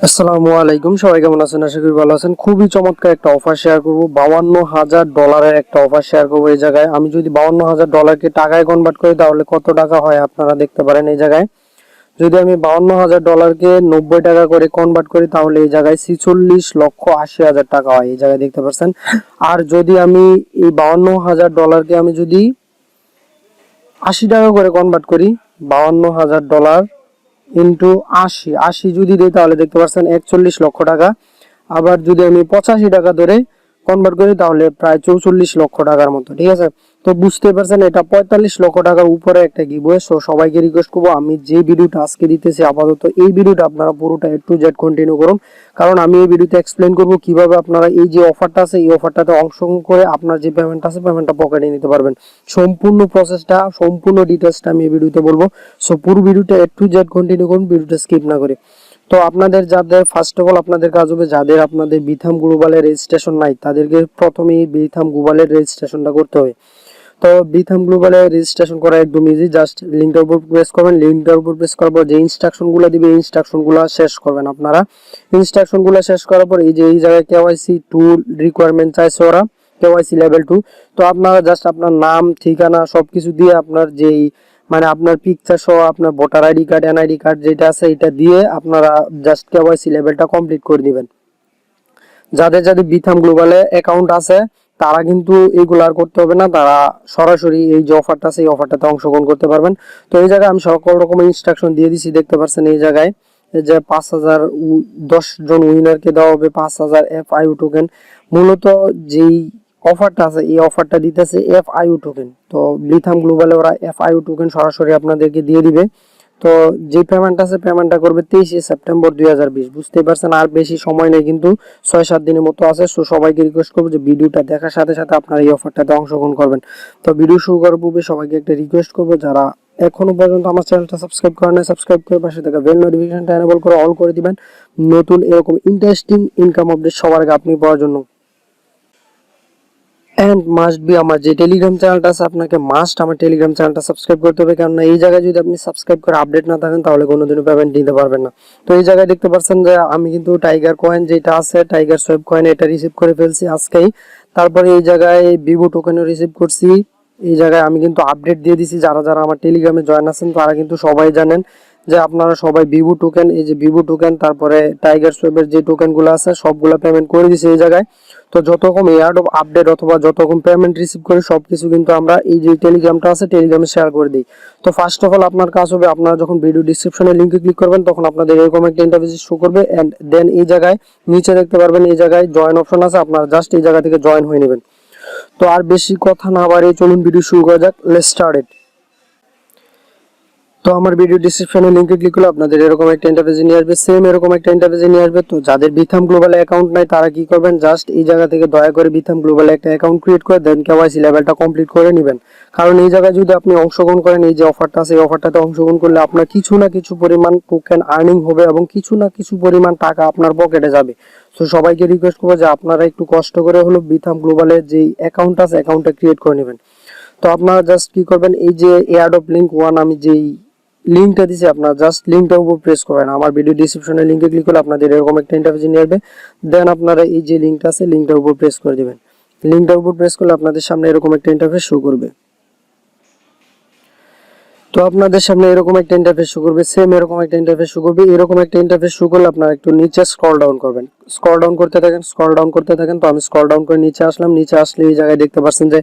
আসসালামু আলাইকুম, সবাই কেমন আছেন? আশা করি ভালো আছেন। খুবই চমৎকার একটা অফার শেয়ার করব। $52,000 একটা অফার শেয়ার করব। এই জায়গায় আমি যদি $52,000 টাকায় কনভার্ট করি তাহলে কত টাকা হয় আপনারা দেখতে পারেন। এই জায়গায় যদি আমি $52,000 90 টাকা করে কনভার্ট করি তাহলে এই জায়গায় 46,80,000 টাকা হয়। এই জায়গায় দেখতে পাচ্ছেন। আর যদি আমি এই $52,000 আমি যদি 80 টাকা করে কনভার্ট করি, $52,000 ইন্টু 80 যদি দিই তাহলে দেখতে পাচ্ছেন 41 লক্ষ টাকা। আবার যদি আমি 85 টাকা ধরে কনভার্ট করি তাহলে প্রায় 44 লক্ষ টাকার মতো। ঠিক আছে, তো বুঝতে পারছেন এটা 45 লক্ষ টাকার উপরে একটা গিভওয়ে। সো সবাইকে রিকোয়েস্ট করবো, আমি যে ভিডিওটা আজকে দিতেছি আপাতত এই ভিডিওটা আপনারা পুরোটা A to Z কন্টিনিউ করুন, কারণ আমি এই ভিডিওতে এক্সপ্লেন করব কিভাবে আপনারা এই যে অফারটা আছে এই অফারটাতে অংশগ্রহণ করে আপনার যে পেমেন্ট আছে পেমেন্টটা পকেটে নিতে পারবেন। সম্পূর্ণ প্রসেসটা, সম্পূর্ণ ডিটেলসটা আমি এই ভিডিওতে বলবো। সো পুরো ভিডিওটা A to Z কন্টিনিউ করুন, ভিডিওটা স্কিপ না করে। তো আপনাদের যাদের ফার্স্ট অফ অল আপনাদের কাজ হবে, যাদের আপনাদের বিথাম গ্লোবালের রেজিস্ট্রেশন নাই তাদেরকে প্রথমেই বিথাম গ্লোবালের রেজিস্ট্রেশনটা করতে হবে। তো বিথাম গ্লোবালে রেজিস্ট্রেশন করা একদম ইজি। জাস্ট লিঙ্কটার উপর প্রেস করবেন, লিঙ্কটার উপর প্রেস করার পর যে ইনস্ট্রাকশনগুলো দিবে এই ইনস্ট্রাকশনগুলো শেষ করবেন। আপনারা ইনস্ট্রাকশনগুলো শেষ করার পর এই যে এই জায়গায় কেওয়াইসি 2 রিকোয়ারমেন্ট চাইছে ওরা, কেওয়াইসি লেভেল 2। তো আপনারা জাস্ট আপনার নাম, ঠিকানা সবকিছু দিয়ে আপনার যেই মানে আপনার পিকচার সহ আপনার voter ID card, NID card যেটা আছে এটা দিয়ে আপনারা জাস্ট কেওয়াইসি লেভেলটা কমপ্লিট করে দিবেন। যাদের যাদের বিথাম গ্লোবালে অ্যাকাউন্ট আছে তারা কিন্তু এইগুলো আর করতে হবে না, তারা সরাসরি এই যে অফারটা আছে এই অফারটাতে অংশগ্রহণ করতে পারবেন। তো এই জায়গায় আমি সকল রকমের ইনস্ট্রাকশন দিয়ে দিছি, দেখতে পাচ্ছেন এই জায়গায় যে 5,000 10 জন উইনারকে দেওয়া হবে 5,000 FIU টোকেন। মূলত যেই অফারটা আছে এই অফারটা দিতেছে FIU টোকেন। তো বিথাম গ্লোবালে ওরা FIU টোকেন সরাসরি আপনাদেরকে দিয়ে দিবে। তো যে পেমেন্ট আছে পেমেন্টটা করবে 23 সেপ্টেম্বর 2020। বুঝতেই পারছেন আর বেশি সময় নেই, কিন্তু 6-7 দিনের মতো আছে। সো সবাইকে রিকোয়েস্ট করবো যে ভিডিওটা দেখার সাথে সাথে আপনারা এই অফারটাতে অংশগ্রহণ করবেন। তো ভিডিও শুরু করার পূর্বে সবাইকে একটা রিকোয়েস্ট করবো, যারা এখনো পর্যন্ত আমার চ্যানেলটা সাবস্ক্রাইব করেন না, সাবস্ক্রাইব করে পাশে থাকা বেল নোটিফিকেশনটা এনেবল করে অল করে দিবেন, নতুন এরকম ইন্টারেস্টিং ইনকাম আপডেট সবার আগে আপনি পাওয়ার জন্য। এন্ড মাস্ট বি আমার যে টেলিগ্রাম চ্যানেলটা আছে আপনাকে মাস্ট আমার টেলিগ্রাম চ্যানেলটা সাবস্ক্রাইব করতে হবে, কারণ এই জায়গায় যদি আপনি সাবস্ক্রাইব করে আপডেট না থাকেন তাহলে কোনোদিনও পেমেন্ট নিতে পারবেন না। তো এই জায়গায় দেখতে পাচ্ছেন যে আমি কিন্তু টাইগার কয়েন যেটা আছে, টাইগার সোয়েব কয়েন, এটা রিসিভ করে ফেলছি আজকেই। তারপরে এই জায়গায় ভিভো টোকেনও রিসিভ করছি। এই জায়গায় আমি কিন্তু আপডেট দিয়ে দিছি, যারা যারা আমার টেলিগ্রামে জয়েন আছেন তারা কিন্তু সবাই জানেন যে আপনারা সবাই ভিভো টোকেন, এই যে ভিভো টোকেন তারপরে টাইগার সোয়েবের যে টোকেনগুলো আছে সবগুলো পেমেন্ট করে দিছি এই জায়গায়। তো যত রকম এয়ারড্রপ আপডেট অথবা যত রকম পেমেন্ট রিসিভ করি সবকিছু কিন্তু আমরা এই যে টেলিগ্রামটা আছে টেলিগ্রামে শেয়ার করে দিই। তো ফার্স্ট অফ অল আপনার কাজ হবে, আপনারা যখন ভিডিও ডিসক্রিপশনে লিংকে ক্লিক করবেন তখন আপনাদের এরকম একটা ইন্টারফেস শো করবে। এন্ড দেন এই জায়গায় নিচে দেখতে পারবেন এই জায়গায় জয়েন অপশন আছে, আপনারা জাস্ট এই জায়গা থেকে জয়েন হয়ে নেবেন। তো আর বেশি কথা না বাড়িয়ে চলুন ভিডিও শুরু করা যাক। Let's start it. তো আমার ভিডিও ডেসক্রিপশনে লিংকে ক্লিক করলে আপনাদের এরকম একটা ইন্টারফেসে নিয়ে আসবে, সেম এরকম একটা ইন্টারফেসে নিয়ে আসবে। তো যাদের বিথাম গ্লোবালে অ্যাকাউন্ট নাই তারা কি করবেন, জাস্ট এই জায়গা থেকে দয়া করে বিথাম গ্লোবালে একটা অ্যাকাউন্ট ক্রিয়েট করে দেন কেওয়াইসি লেভেলটা কমপ্লিট করে নেবেন। কারণ এই জায়গায় যদি আপনি অংশগ্রহণ করেন, এই যে অফারটা আছে এই অফারটাতে অংশগ্রহণ করলে আপনার কিছু না কিছু পরিমাণ টোকেন আর্নিং হবে এবং কিছু না কিছু পরিমাণ টাকা আপনার পকেটে যাবে। তো সবাইকে রিকোয়েস্ট করবো যে আপনারা একটু কষ্ট করে হলো বিথাম গ্লোবালের যে অ্যাকাউন্ট আছে অ্যাকাউন্টটা ক্রিয়েট করে নেবেন। তো আপনারা জাস্ট কি করবেন, এই যে এয়ারড্রপ লিংক 1 আমি যেই লিংকটা দিছি আপনারা জাস্ট লিংকটার উপর প্রেস করবেন। আমার ভিডিও ডেসক্রিপশনে লিংকে ক্লিক করলে আপনাদের এরকম একটা ইন্টারফেস নিয়ে আসবে। দেন আপনারা এই যে লিংকটা আছে লিংকটার উপর প্রেস করে দিবেন। লিংকটার উপর প্রেস করলে আপনাদের সামনে এরকম একটা ইন্টারফেস শো করবে। তো আপনাদের সামনে এরকম একটা ইন্টারফেস শো করবে, সেম এরকম একটা ইন্টারফেস শো করবে। এরকম একটা ইন্টারফেস শো করলে আপনারা একটু নিচে স্ক্রল ডাউন করবেন, স্ক্রল ডাউন করতে থাকেন, স্ক্রল ডাউন করতে থাকেন। তো আমি স্ক্রল ডাউন করে নিচে আসলাম। নিচে আসলে এই জায়গায় দেখতে পাচ্ছেন যে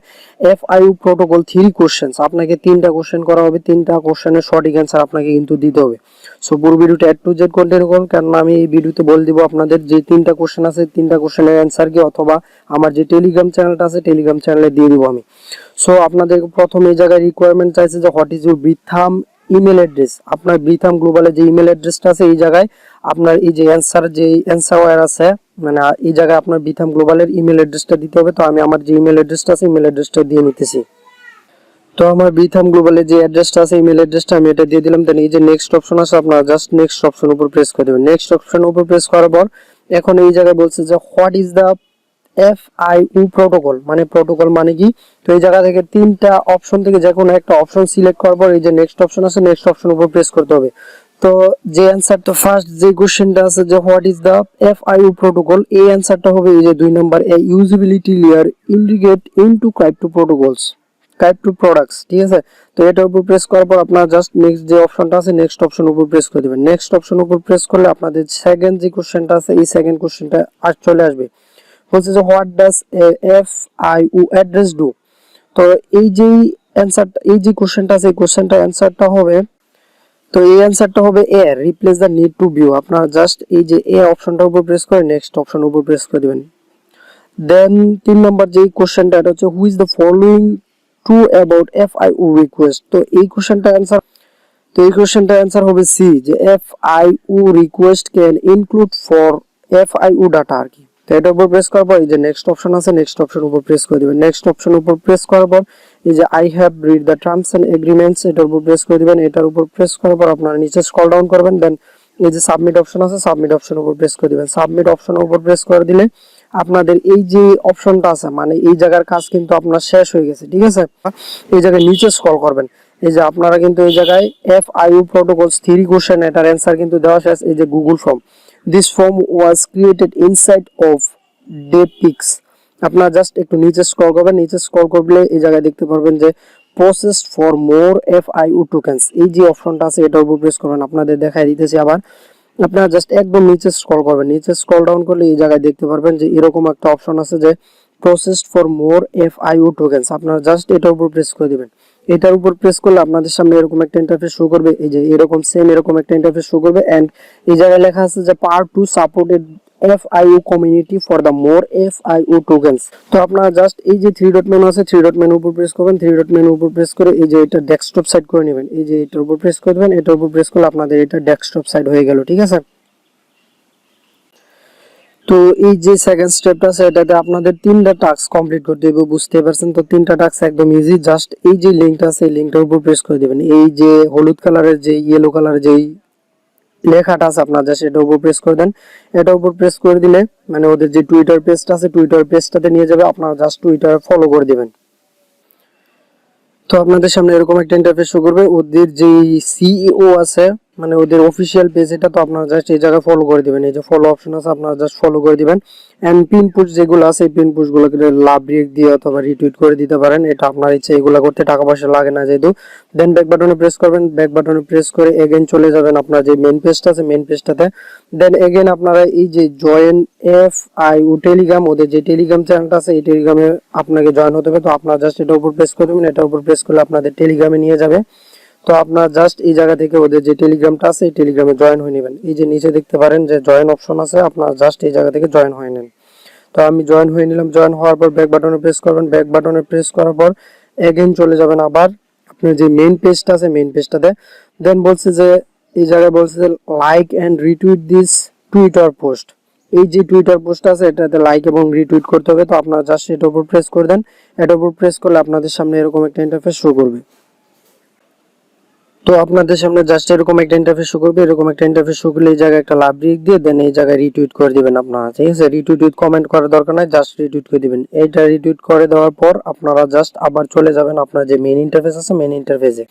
FIU প্রোটোকল 3 কোশ্চেন্স, আপনাকে 3টা কোশ্চেন করা হবে, 3টা কোশ্চেনের সঠিক অ্যান্সার আপনাকে কিন্তু দিতে হবে। সো পুরো ভিডিওটা A to Z কন্টিনিউ করুন, কারণ আমি এই ভিডিওতে বলে দিব আপনাদের যে 3টা কোশ্চেন আছে 3টা কোশ্চেনের অ্যান্সার কি, অথবা আমার যে টেলিগ্রাম চ্যানেলটা আছে টেলিগ্রাম চ্যানেলে দিয়ে দিব আমি। সো আপনাদের প্রথম এই জায়গায় রিকোয়ারমেন্ট চাইছে যে what is your Bithumb email address. আপনার বিথাম গ্লোবালে যে ইমেল অ্যাড্রেসটা আছে এই জায়গায় আপনার এই যে অ্যান্সার ওয়্যার আছে, মানে এই জায়গায় আপনার বিথাম গ্লোবালের ইমেল অ্যাড্রেসটা দিতে হবে। তো আমি আমার যে ইমেল অ্যাড্রেসটা আছে ইমেল অ্যাড্রেসটা দিয়ে নিতেছি। তো আমার বিথাম গ্লোবালের যে অ্যাড্রেসটা আছে ইমেল অ্যাড্রেসটা আমি এটা দিয়ে দিলাম। দেন এই যে নেক্সট অপশন আছে আপনারা জাস্ট নেক্সট অপশন উপর প্রেস করে দেবেন। নেক্সট অপশনের উপর প্রেস করার পর এখন এই জায়গায় বলছে যে what is the FIU protocol, মানে প্রোটোকল মানে কি। তো এই জায়গা থেকে 3টা অপশন থেকে যে কোনো একটা অপশন সিলেক্ট করার পর এই যে নেক্সট অপশন আছে নেক্সট অপশন উপর প্রেস করতে হবে। তো যে অ্যান্সারটা ফার্স্ট যে কোশ্চেনটা আছে যে what is the FIU protocol, এই অ্যান্সারটা হবে এই যে 2 number, A usability layer integrate into crypto protocols, crypto products. ঠিক আছে, তো এটার উপর প্রেস করার পর আপনারা জাস্ট নেক্সট যে অপশনটা আছে নেক্সট অপশন উপর প্রেস করে দিবেন। নেক্সট অপশন উপর প্রেস করলে আপনাদের সেকেন্ড যে কোশ্চেনটা আছে এই সেকেন্ড কোশ্চেনটা আর চলে আসবে। বলছে যে what does FIU address do. তো এই যে অ্যান্সারটা, এই যে কোশ্চেনটা আছে এই কোশ্চেনটা অ্যান্সারটা হবে, তো এই অ্যান্সারটা হবে A, replace the need to view. আপনারা জাস্ট এই যে এ অপশনটার উপর প্রেস করে নেক্সট অপশন উপর প্রেস করে দিবেন। দেন 3 নাম্বার যে কোশ্চেনটা এটা হচ্ছে who is the following true about FIU request. তো এই কোশ্চেনটা অ্যান্সার, তো এই কোশ্চেনটা অ্যান্সার হবে সি, যে FIU request can include for FIU data আর কি। তো এটার উপর প্রেস করার পর এই যে নেক্সট অপশন আছে নেক্সট অপশন উপর প্রেস করে দিবেন। নেক্সট অপশন উপর প্রেস করার পর এই যে I have read the terms and agreements এটার উপর প্রেস করে দিবেন। এটার উপর প্রেস করার পর আপনারা নিচে স্ক্রল ডাউন করবেন, দেন এই যে সাবমিট অপশন আছে সাবমিট অপশন উপর প্রেস করে দিবেন। সাবমিট অপশন উপর প্রেস করে দিলে আপনাদের এই যে অপশনটা আছে মানে এই জায়গার কাজ কিন্তু আপনার শেষ হয়ে গেছে। ঠিক আছে, এই জায়গায় নিচে স্ক্রল করবেন, এই যে আপনারা কিন্তু এই জায়গায় এফআইইউ প্রোটোকলস 3 কোশ্চেন এটার অ্যান্সার কিন্তু দেওয়া শেষ। এই যে Google form, this form was created inside of Depix. আপনারা জাস্ট একটু নিচে স্ক্রল করবেন, নিচে স্ক্রল করলে এই জায়গায় দেখতে পারবেন যে processed for more FIU tokens, এই যে অপশনটা আছে এটার উপর প্রেস করবেন। আপনাদের দেখাই দিতেছি আবার, আপনারা জাস্ট একদম নিচে স্ক্রল করবেন, নিচে স্ক্রল ডাউন করলে এই জায়গায় দেখতে পারবেন যে এরকম একটা অপশন আছে যে processed for more FIU tokens. আপনারা জাস্ট এটার উপর প্রেস করে দিবেন। এটার উপর প্রেস করলে আপনাদের সামনে এরকম একটা ইন্টারফেস শো করবে, এই যে এরকম সেম এরকম একটা ইন্টারফেস শো করবে এন্ড এই জায়গায় লেখা আছে যে part two supported FIU community for the more FIU tokens. তো আপনারা জাস্ট এই যে 3 ডট মেনু আছে 3 ডট মেনু উপর প্রেস করবেন, 3 ডট মেনু উপর প্রেস করে এই যে এটা ডেস্কটপ সাইড করে নেবেন, এই যে এটার উপর প্রেস করে দিবেন। এটার উপর প্রেস করলে আপনাদের এটা ডেস্কটপ সাইড হয়ে গেল। ঠিক আছে, তো এই যে সেকেন্ড স্টেপটা আছে এটাতে আপনাদের 3টা টাস্ক কমপ্লিট করতে হবে, বুঝতে পারছেন। তো 3টা টাস্ক একদম ইজি, জাস্ট এই যে লিংকটা আছে এই লিংকটার উপর প্রেস করে দিবেন। এই যে হলুদ কালারের যে ইয়েলো কালারের যে লেখাটা আছে আপনারা জাস্ট এটার উপর প্রেস করে দেন। এটার উপর প্রেস করে দিলে মানে ওদের যে টুইটার পেজটা আছে টুইটার পেজটাতে নিয়ে যাবে, আপনারা জাস্ট টুইটার ফলো করে দিবেন। তো আপনাদের সামনে এরকম একটা ইন্টারফেস শো করবে, ওদের যে সিইও আছে মানে ওদের অফিসিয়াল পেজ এটা, তো আপনারা জাস্ট এই জায়গায় ফলো করে দিবেন, এই যে ফলো অপশন আছে আপনারা জাস্ট ফলো করে দিবেন। এন্ড পিন পুশ যেগুলো আছে এই পিন পুশ গুলোকে লাভ রিয়েক্ট দিয়ে অথবা রিটুইট করে দিতে পারেন, এটা আপনার ইচ্ছে, এগুলো করতে টাকা পয়সা লাগে না যেহেতু। দেন ব্যাক বাটনে প্রেস করবেন, ব্যাক বাটনে প্রেস করে এগেইন চলে যাবেন আপনার যে মেইন পেজটা আছে মেইন পেজটাতে। দেন এগেইন আপনারা এই যে জয়েন এফআইইউ টেলিগ্রাম, ওদের যে টেলিগ্রাম চ্যানেলটা আছে এই টেলিগ্রামে আপনাকে জয়েন হতে হবে। তো আপনারা জাস্ট এটার উপর প্রেস করে দেবেন, এটার উপর প্রেস করলে আপনাদের টেলিগ্রামে নিয়ে যাবে। তো আপনারা জাস্ট এই জায়গা থেকে ওদের যে টেলিগ্রামটা আছে এই টেলিগ্রামে জয়েন হয়ে নেবেন। এই যে নিচে দেখতে পারেন যে জয়েন অপশন আছে, আপনারা জাস্ট এই জায়গা থেকে জয়েন হয়ে নেন। তো আমি জয়েন হয়ে নিলাম। জয়েন হওয়ার পর ব্যাক বাটনে প্রেস করবেন, ব্যাক বাটনে প্রেস করার পর এগেইন চলে যাবেন আবার আপনার যে মেইন পেজটা আছে মেইন পেজটাতে। দেন বলছে যে এই জায়গায় বলছে যে like and retweet this Twitter post, এই যে টুইটার পোস্ট আছে এটাতে লাইক এবং রিটুইট করতে হবে। তো আপনারা জাস্ট এটার উপর প্রেস করে দেন, এটার উপর প্রেস করলে আপনাদের সামনে এরকম একটা ইন্টারফেস শো করবে। তো আপনাদের সামনে জাস্ট এরকম একটা ইন্টারফেস শো করবে, এরকম একটা ইন্টারফেস শো করলে এই জায়গায় একটা লাভ রিক দিয়ে দেন এই জায়গায় রিটুইট করে দিবেন আপনারা। ঠিক আছে, রিটুইট উইথ কমেন্ট করার দরকার নাই, জাস্ট রিটুইট করে দিবেন। এইটা রিটুইট করে দেওয়ার পর আপনারা জাস্ট আবার চলে যাবেন আপনার যে মেইন ইন্টারফেস আছে মেইন ইন্টারফেসে।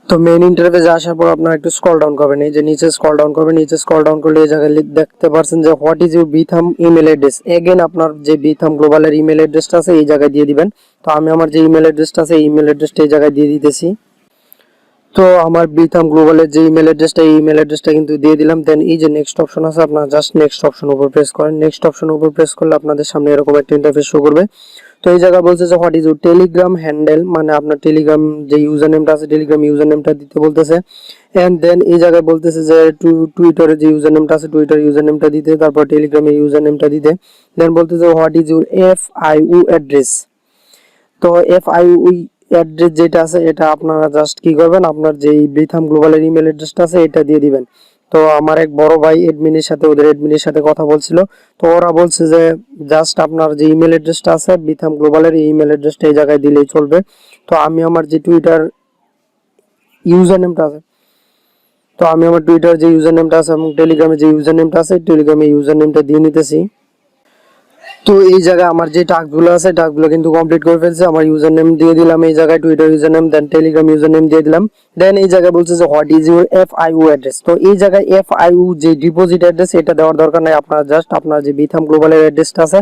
তো মেইন ইন্টারফেসে আসার পর আপনারা একটু স্ক্রল ডাউন করবেন, এই যে নিচে স্ক্রল ডাউন করবেন, নিচে স্ক্রল ডাউন করলে এই জায়গায় দেখতে পাচ্ছেন যে what is your Bithumb email address. Again আপনার যে বিথাম গ্লোবালের ইমেল অ্যাড্রেসটা আছে এই জায়গায় দিয়ে দিবেন। তো আমি আমার যে ইমেল অ্যাড্রেসটা আছে এই ইমেল অ্যাড্রেসটা এই জায়গায় দিয়ে দিতেছি। তো আমার বিথাম গ্লোবালের যে ইমেল অ্যাড্রেসটা এই ইমেল অ্যাড্রেসটা কিন্তু দিয়ে দিলাম। দেন এই যে নেক্সট অপশন আছে আপনারা জাস্ট নেক্সট অপশন উপর প্রেস করেন। নেক্সট অপশন উপর প্রেস করলে আপনাদের সামনে এরকম একটা ইন্টারফেস শো করবে। তো এই জায়গা বলছে যে what is your Telegram handle, মানে আপনার টেলিগ্রাম যে ইউজার নেমটা আছে টেলিগ্রাম ইউজার নেমটা দিতে বলতেছে। এন্ড দেন এই জায়গায় বলতেছে যে টুইটারে যে ইউজার নেমটা আছে টুইটার ইউজার নেমটা দিতে, তারপর টেলিগ্রামের ইউজার নেমটা দিতে। দেন বলতেছে what is your FIU address. তো এফআইইউ অ্যাড্রেস যেটা আছে এটা আপনারা জাস্ট কি করবেন, আপনার যে বিথাম গ্লোবালের ইমেল অ্যাড্রেসটা আছে এটা দিয়ে দিবেন। তো আমার এক বড় ভাই এডমিনের সাথে ওদের এডমিনের সাথে কথা বলছিল, তো ওরা বলছে যে জাস্ট আপনার যে ইমেল অ্যাড্রেসটা আছে বিথাম গ্লোবালের এই ইমেল অ্যাড্রেসটা এই জায়গায় দিলেই চলবে। তো আমি আমার যে টুইটার ইউজার নেমটা আছে, তো আমি আমার টুইটার যে ইউজার নেমটা আছে এবং টেলিগ্রামে যে ইউজার নেমটা আছে টেলিগ্রামে ইউজার নেমটা দিয়ে নিতেছি। তো এই জায়গায় আমার যে টাস্কগুলো আছে টাস্কগুলো কিন্তু কমপ্লিট করে ফেলছে। আমার ইউজার নেম দিয়ে দিলাম এই জায়গায়, টুইটার ইউজার নেম, দেন টেলিগ্রাম ইউজার নেম দিয়ে দিলাম। দেন এই জায়গায় বলছে যে what is your FIU address. তো এই জায়গায় FIU যে ডিপোজিট অ্যাড্রেস এটা দেওয়ার দরকার নাই, আপনার জাস্ট আপনার যে বিথাম গ্লোবালের অ্যাড্রেসটা আছে,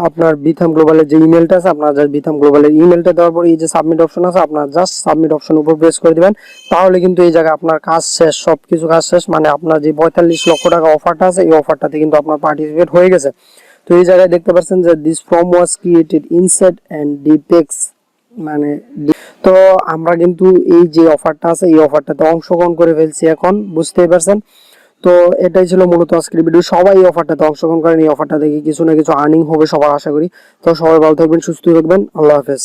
আপনার বিথাম গ্লোবালের যে ইমেলটা আছে, আপনার জাস্ট বিথাম গ্লোবালের ইমেলটা দেওয়ার পর এই যে সাবমিট অপশন আছে, আপনার জাস্ট সাবমিট অপশন উপর প্রেস করে দিবেন। তাহলে কিন্তু এই জায়গায় আপনার কাজ শেষ, সবকিছু কাজ শেষ। মানে আপনার যে 45 লক্ষ টাকা অফারটা আছে এই অফারটাতে কিন্তু আপনার পার্টিসিপেট হয়ে গেছে। তো এই জায়গায় দেখতে পাচ্ছেন যে this form was created inside and Depix, মানে তো আমরা কিন্তু এই যে অফারটা আছে এই অফারটাতে অংশগ্রহণ করে ফেলছি, এখন বুঝতেই পারছেন। তো এটাই ছিল মূলত আজকের ভিডিও। সবাই এই অফারটাতে অংশগ্রহণ করেন, এই অফারটা দেখে কিছু না কিছু আর্নিং হবে সবার আশা করি। তো সবাই ভালো থাকবেন, সুস্থ থাকবেন, আল্লাহ হাফেজ।